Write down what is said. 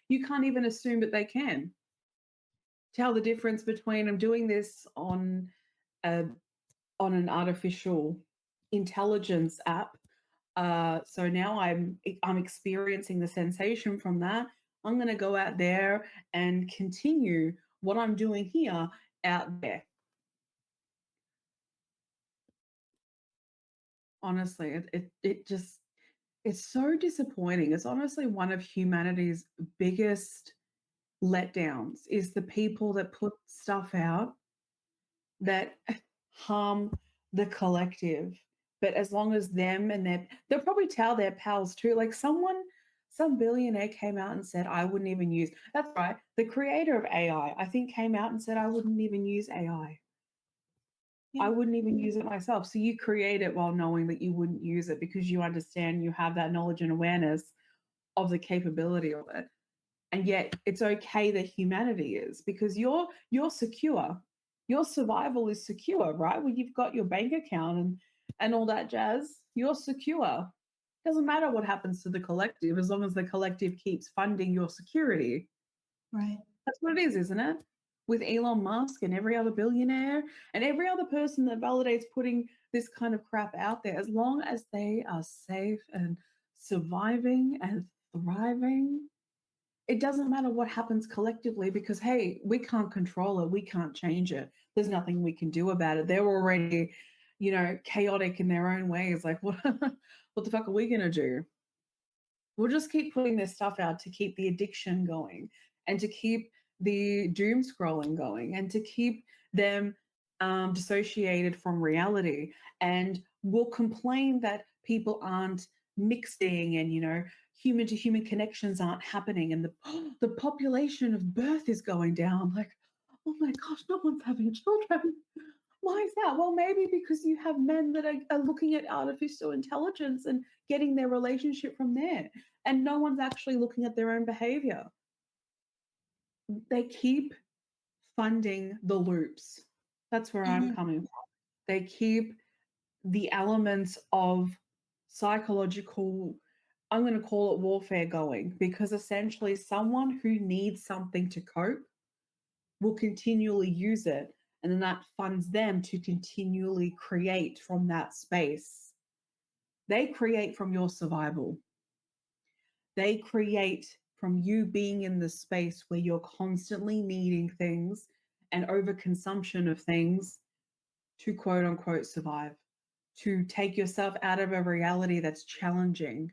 you can't even assume that they can tell the difference between I'm doing this on an artificial intelligence app. So now I'm experiencing the sensation from that. I'm going to go out there and continue what I'm doing here out there. Honestly, it just it's so disappointing. It's honestly one of humanity's biggest letdowns is the people that put stuff out that harm the collective. But as long as them and they'll probably tell their pals too. Like some billionaire came out and said, I wouldn't even use, that's right. The creator of AI, I think, came out and said, I wouldn't even use AI. Yeah. I wouldn't even use it myself. So you create it while knowing that you wouldn't use it because you understand you have that knowledge and awareness of the capability of it. And yet it's okay that humanity is because you're secure. Your survival is secure, right? When you've got your bank account and all that jazz, you're secure. Doesn't matter what happens to the collective as long as the collective keeps funding your security. Right. That's what it is, isn't it? With Elon Musk and every other billionaire and every other person that validates putting this kind of crap out there, as long as they are safe and surviving and thriving, it doesn't matter what happens collectively because, hey, we can't control it. We can't change it. There's nothing we can do about it. They're already, chaotic in their own ways. Like, what the fuck are we going to do? We'll just keep putting this stuff out to keep the addiction going and to keep the doom scrolling going and to keep them dissociated from reality. And we'll complain that people aren't mixing and, human to human connections aren't happening and the population of birth is going down. Like, oh my gosh, no one's having children. Why is that? Well, maybe because you have men that are looking at artificial intelligence and getting their relationship from there, and no one's actually looking at their own behavior. They keep funding the loops. That's where I'm coming from. They keep the elements of psychological, I'm going to call it warfare going, because essentially someone who needs something to cope will continually use it. And then that funds them to continually create from that space. They create from your survival. They create from you being in the space where you're constantly needing things and overconsumption of things to quote unquote survive, to take yourself out of a reality that's challenging